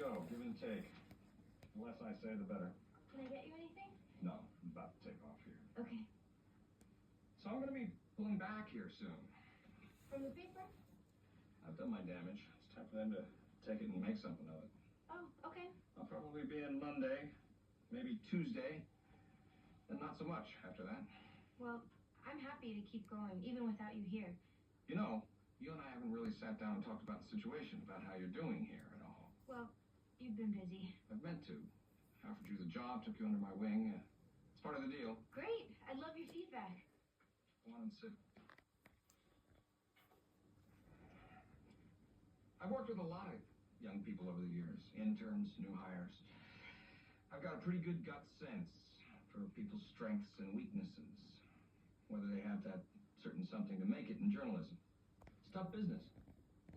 go, give and take. The less I say, the better. Can I get you anything? No, I'm about to take off here. Okay. So I'm going to be pulling back here soon. From the paper? I've done my damage. It's time for them to take it and make something of it. Oh, okay. I'll probably be in Monday, maybe Tuesday, and not so much after that. Well, I'm happy to keep going, even without you here. You know, you and I haven't really sat down and talked about the situation, about how you're doing here at all. Well, you've been busy. I've meant to. I offered you the job, took you under my wing. It's part of the deal. Great. I'd love your feedback. Go on and sit. I've worked with a lot of young people over the years, interns, new hires. I've got a pretty good gut sense for people's strengths and weaknesses, whether they have that certain something to make it in journalism. It's tough business,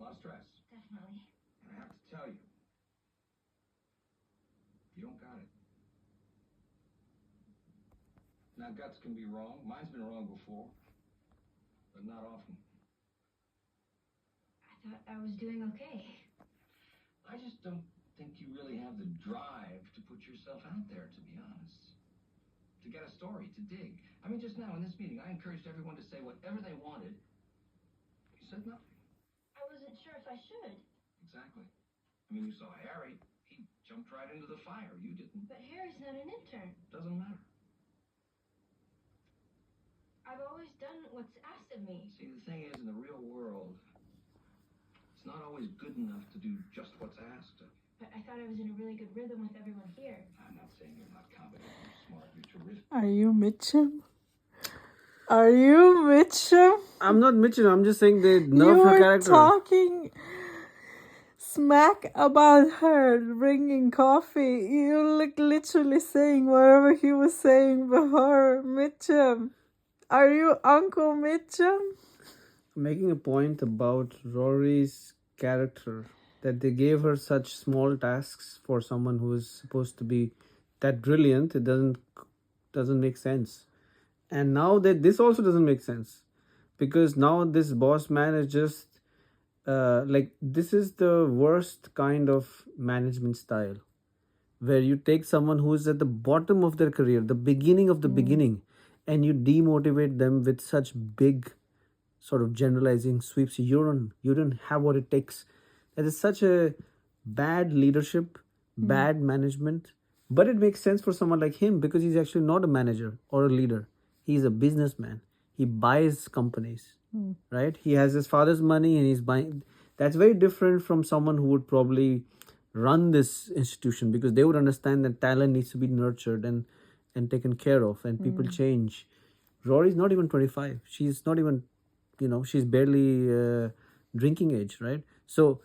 a lot of stress. Definitely. And I have to tell you, you don't got it. Now, guts can be wrong. Mine's been wrong before, but not often. I thought I was doing okay. I just don't think you really have the drive to put yourself out there, to be honest. To get a story, to dig. I mean, just now in this meeting, I encouraged everyone to say whatever they wanted. You said nothing. I wasn't sure if I should. Exactly. I mean, you saw Harry. He jumped right into the fire. You didn't. But Harry's not an intern. Doesn't matter. I've always done what's asked of me. See, the thing is, in the real world, it's not always good enough to do just what's asked of you. But I thought I was in a really good rhythm with everyone here. I'm not saying you're not competent or smart. You're terrific. Are you Mitchum? Are you Mitchum? I'm not Mitchum. I'm just saying they You nerf her were character. talking smack about her bringing coffee. You like literally saying whatever he was saying before. Mitchum. Are you Uncle Mitchum? Making a point about Rory's character, that they gave her such small tasks for someone who is supposed to be that brilliant. It doesn't make sense. And now that this also doesn't make sense, because now this boss man is just this is the worst kind of management style, where you take someone who is at the bottom of their career, the beginning of the beginning, and you demotivate them with such big sort of generalizing sweeps. You don't have what it takes. That is such a bad leadership, bad management. But it makes sense for someone like him, because he's actually not a manager or a leader. He's a businessman. He buys companies, right? He has his father's money and he's buying. That's very different from someone who would probably run this institution, because they would understand that talent needs to be nurtured and taken care of, and people change. Rory's not even 25. She's not even, she's barely drinking age, right? So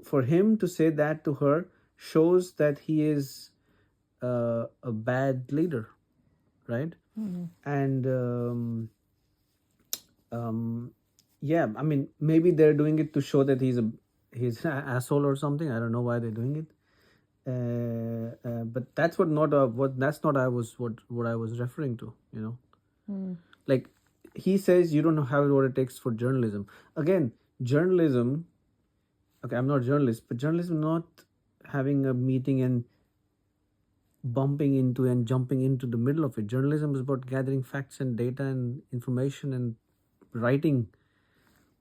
for him to say that to her shows that he is a bad leader, right? And yeah, I mean, maybe they're doing it to show that he's an asshole or something. I don't know why they're doing it. But that's what I was referring to, Like, he says you don't have what it takes for journalism. Again, journalism, okay, I'm not a journalist, but journalism not having a meeting and bumping into and jumping into the middle of it. Journalism is about gathering facts and data and information and writing.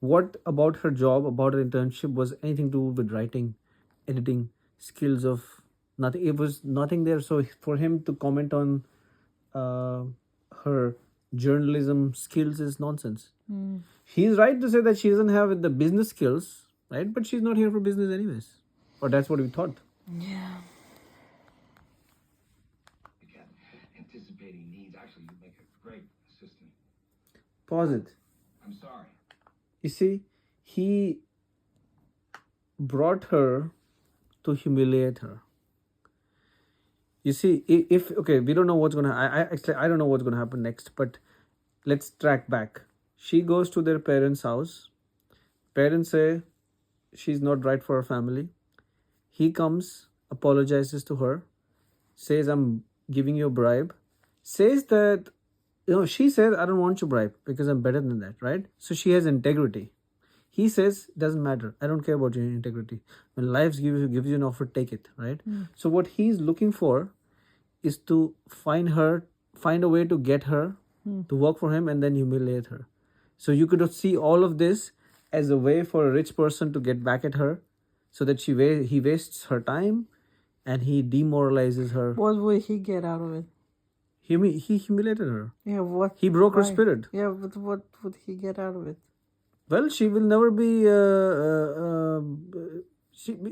What about her job, about her internship, was anything to do with writing, editing, skills of nothing? It was nothing there. So for him to comment on her journalism skills is nonsense. He's right to say that she doesn't have the business skills, right? But she's not here for business anyways. Or that's what we thought. Yeah. Again, anticipating needs. Actually, you make a great assistant. Pause it. I'm sorry. You see, he brought her to humiliate her. You see, we don't know what's gonna. I don't know what's gonna happen next. But let's track back. She goes to their parents' house. Parents say she's not right for her family. He comes, apologizes to her, says, "I'm giving you a bribe." Says that, she says, "I don't want your bribe because I'm better than that," right? So she has integrity. He says, doesn't matter. I don't care about your integrity. When life gives you an offer, take it, right? So what he's looking for is to find a way to get her to work for him and then humiliate her. So you could see all of this as a way for a rich person to get back at her, so that he wastes her time and he demoralizes her. What would he get out of it? He humiliated her. Yeah, what? He broke her why? spirit. Yeah, but what would he get out of it? Well, she will never be.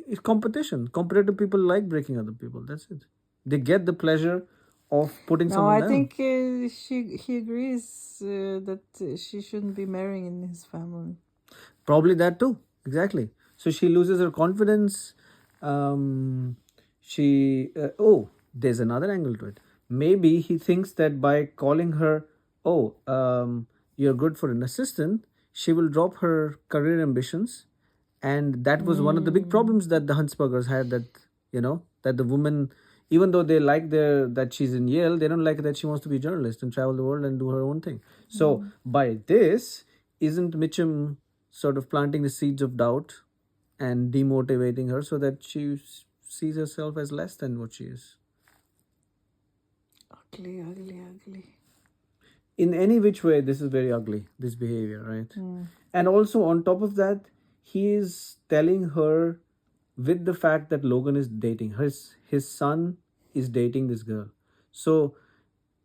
It's competition. Competitive people like breaking other people. That's it. They get the pleasure of putting No, someone I down. think he agrees that she shouldn't be marrying in his family. Probably that too. Exactly. So she loses her confidence. There's another angle to it. Maybe he thinks that by calling her, you're good for an assistant, she will drop her career ambitions. And that was one of the big problems that the Huntsbergers had, that the woman, even though they like that she's in Yale, they don't like that she wants to be a journalist and travel the world and do her own thing. So by this, isn't Mitchum sort of planting the seeds of doubt and demotivating her so that she sees herself as less than what she is? Ugly, ugly, ugly. In any which way, this is very ugly, this behavior, right? And also on top of that, he is telling her, with the fact that Logan is dating her, his son is dating this girl. So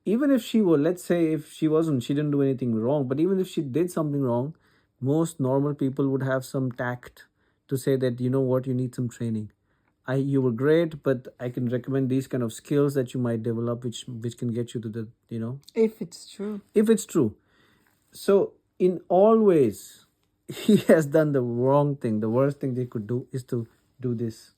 even if she were, let's say if she wasn't, she didn't do anything wrong, but even if she did something wrong, most normal people would have some tact to say that, you know what, you need some training. You were great, but I can recommend these kind of skills that you might develop, which can get you to the, If it's true. if it's true. So in all ways, he has done the wrong thing. The worst thing they could do is to do this.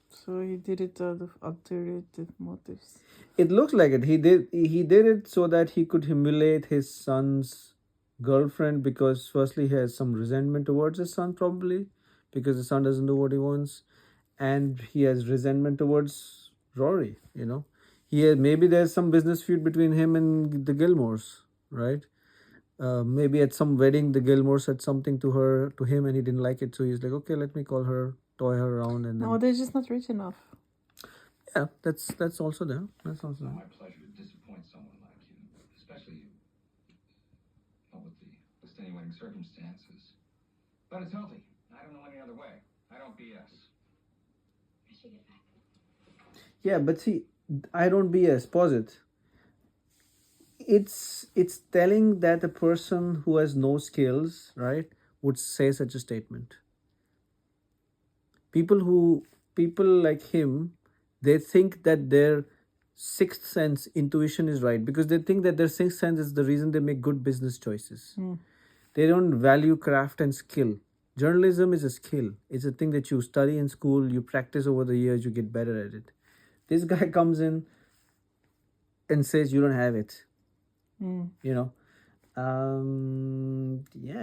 So he did it out of ulterior motives. It looks like it. He did it so that he could humiliate his son's girlfriend, because firstly he has some resentment towards his son, probably because the son doesn't do what he wants, and he has resentment towards Rory. Maybe there's some business feud between him and the Gilmores, right? Maybe at some wedding the Gilmore said something to him and he didn't like it, so he's like, okay, let me call her, toy her around, and then, No, they're just not rich enough. yeah, that's also there. That's also It's there. not my pleasure to disappoint someone like you, especially you. Not with the extenuating circumstances. But it's healthy. I don't know any other way. I don't BS. I should get back. Yeah, but see, I don't BS. Pause it. It's telling that a person who has no skills, right, would say such a statement. People like him, they think that their sixth sense intuition is right, because they think that their sixth sense is the reason they make good business choices. They don't value craft and skill. Journalism is a skill. It's a thing that you study in school, you practice over the years, you get better at it. This guy comes in and says you don't have it.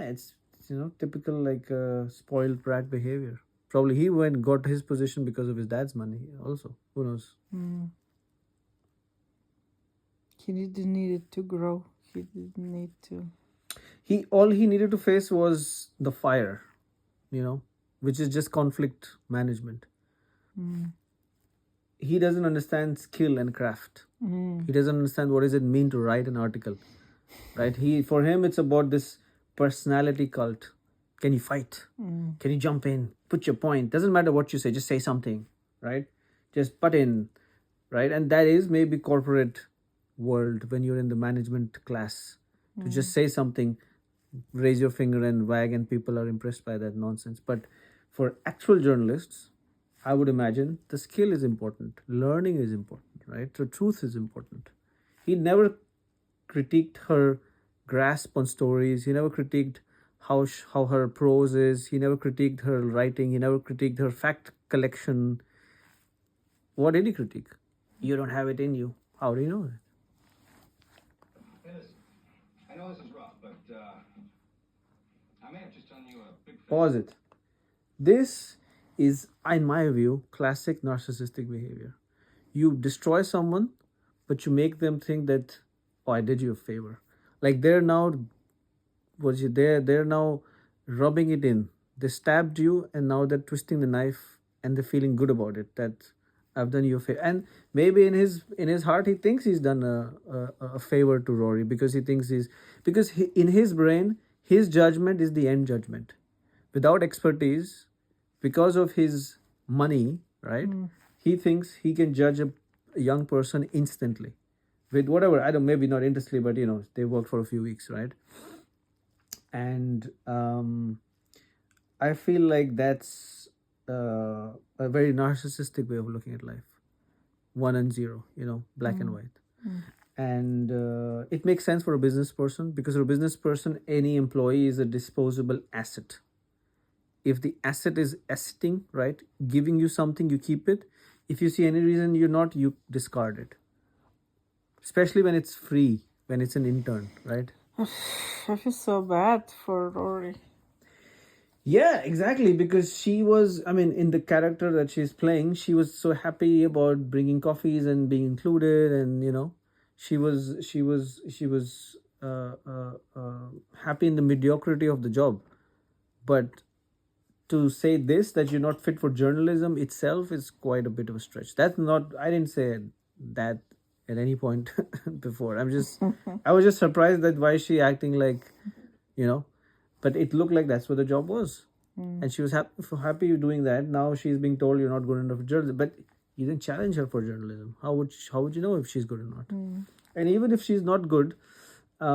It's typical, like spoiled brat behavior. Probably he got his position because of his dad's money also. Who knows? He didn't need it to grow. He didn't need to. All he needed to face was the fire, which is just conflict management. He doesn't understand skill and craft. He doesn't understand what does it mean to write an article, right? For him, it's about this personality cult. Can you fight? Can you jump in? Put your point. Doesn't matter what you say. Just say something, right? Just butt in, right? And that is maybe corporate world when you're in the management class. To just say something, raise your finger and wag, and people are impressed by that nonsense. But for actual journalists, I would imagine the skill is important. Learning is important, right? The truth is important. He never critiqued her grasp on stories. He never critiqued how her prose is. He never critiqued her writing. He never critiqued her fact collection. What did he critique? You don't have it in you. How do you know that? Hey, listen, I know this is rough, but I may have just done you a big favor. Pause it. This is, in my view, classic narcissistic behavior. You destroy someone, but you make them think that, oh, I did you a favor. Like they're now rubbing it in. They stabbed you, and now they're twisting the knife, and they're feeling good about it. That I've done you a favor, and maybe in his heart he thinks he's done a favor to Rory, because he thinks in his brain his judgment is the end judgment. Without expertise, because of his money, right? He thinks he can judge a young person instantly with whatever, I don't, maybe not instantly, but they worked for a few weeks, right? And I feel like that's a very narcissistic way of looking at life. 1 and 0, black and white. And it makes sense for a business person, because for a business person, any employee is a disposable asset. If the asset is asseting, right, giving you something, you keep it. If you see any reason you're not, you discard it. Especially when it's free, when it's an intern, right? I feel so bad for Rory. Yeah, exactly, because she was, in the character that she's playing, she was so happy about bringing coffees and being included, and she was happy in the mediocrity of the job. But to say this, that you're not fit for journalism itself, is quite a bit of a stretch. That's not, I didn't say that at any point before. I was just surprised that why is she acting like, but it looked like that's what the job was. And she was happy doing that. Now she's being told you're not good enough for journalism, but you didn't challenge her for journalism. How would you know if she's good or not? And even if she's not good, I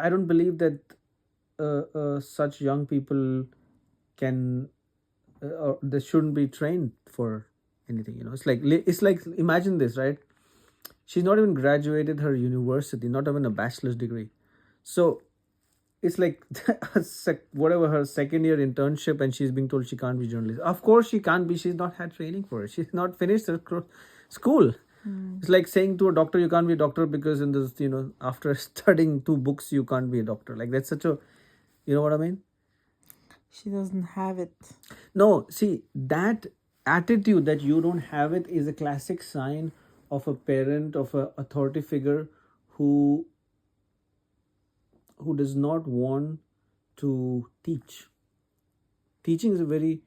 don't believe that such young people can or they shouldn't be trained for anything. It's like imagine this, right? She's not even graduated her university, not even a bachelor's degree. So it's like whatever her second year internship, and she's being told she can't be journalist. Of course she can't be. She's not had training for it. She's not finished her school. It's like saying to a doctor you can't be a doctor because in this, after studying 2 books you can't be a doctor. Like, that's such a, you know what I mean? She doesn't have it. No, see, that attitude that you don't have it is a classic sign of a parent, of a authority figure who does not want to teach. Teaching is a very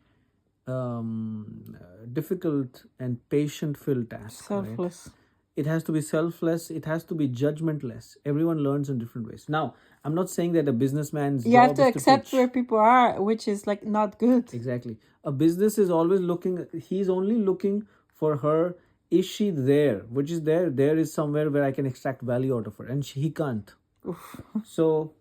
difficult and patient-filled task. Selfless. Right? It has to be selfless. It has to be judgmentless. Everyone learns in different ways. Now, I'm not saying that a businessman's You job have to is accept teach. where people are, which is like not good. Exactly. A business is always looking, he's only looking for her. Is she there? Which is there is somewhere where I can extract value out of her, and he can't. So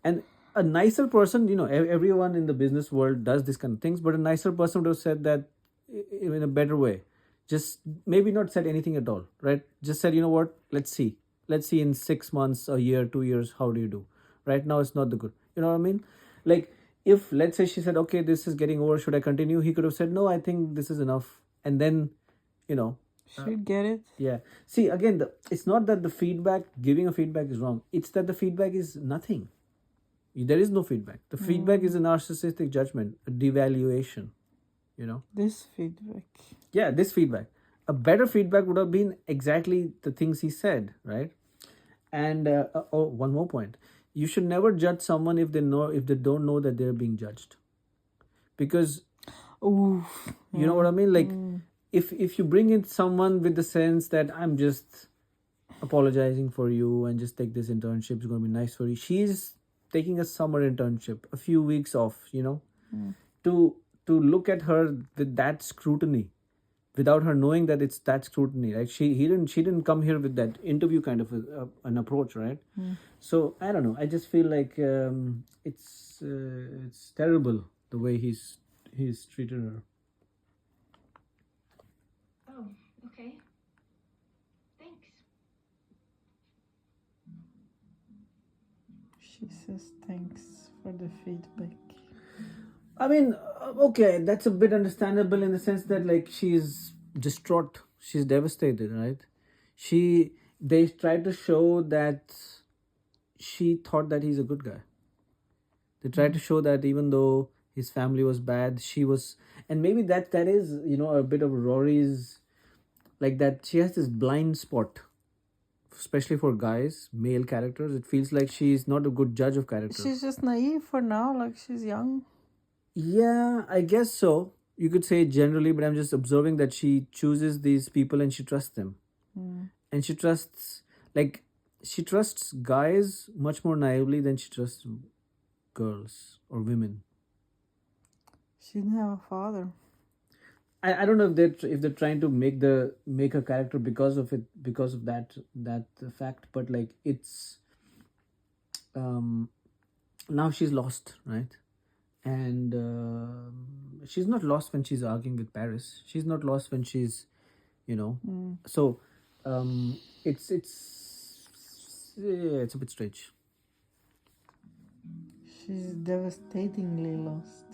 and a nicer person, everyone in the business world does this kind of things, but a nicer person would have said that in a better way. Just maybe not said anything at all, right? Just said, what, let's see in 6 months, a year, 2 years, how do you do? Right now it's not the good, you know what I mean? Like, if let's say she said, okay, this is getting over, should I continue? He could have said, no, I think this is enough. And then, She'll get it. yeah. See, again, it's not that giving a feedback is wrong. It's that the feedback is nothing. There is no feedback. The feedback is a narcissistic judgment, a devaluation, This feedback. Yeah, this feedback. A better feedback would have been exactly the things he said, right? And one more point. You should never judge someone if they don't know that they're being judged. Because Oof. you know what I mean? Like, if you bring in someone with the sense that I'm just apologizing for you and just take this internship, it's going to be nice for you. She's taking a summer internship, a few weeks off, to look at her with that scrutiny, without her knowing that it's that scrutiny, right? She didn't come here with that interview kind of an approach, right? So I don't know. I just feel like it's terrible the way he's treated her. Oh, okay. Thanks. She says thanks for the feedback. I mean, okay, that's a bit understandable in the sense that, like, she's distraught, she's devastated, right? They tried to show that she thought that he's a good guy. They tried to show that even though his family was bad, she was, and maybe that is, a bit of Rory's, like, that she has this blind spot especially for guys, male characters. It feels like she's not a good judge of character. She's just naive for now, like she's young. Yeah, I guess so. You could say generally, but I'm just observing that she chooses these people and she trusts them. And she trusts, like, she trusts guys much more naively than she trusts girls or women. She didn't have a father. I don't know if they're trying to make her character because of that fact, but like it's now she's lost, right? And she's not lost when she's arguing with Paris. She's not lost when she's, so it's a bit strange. She's devastatingly lost.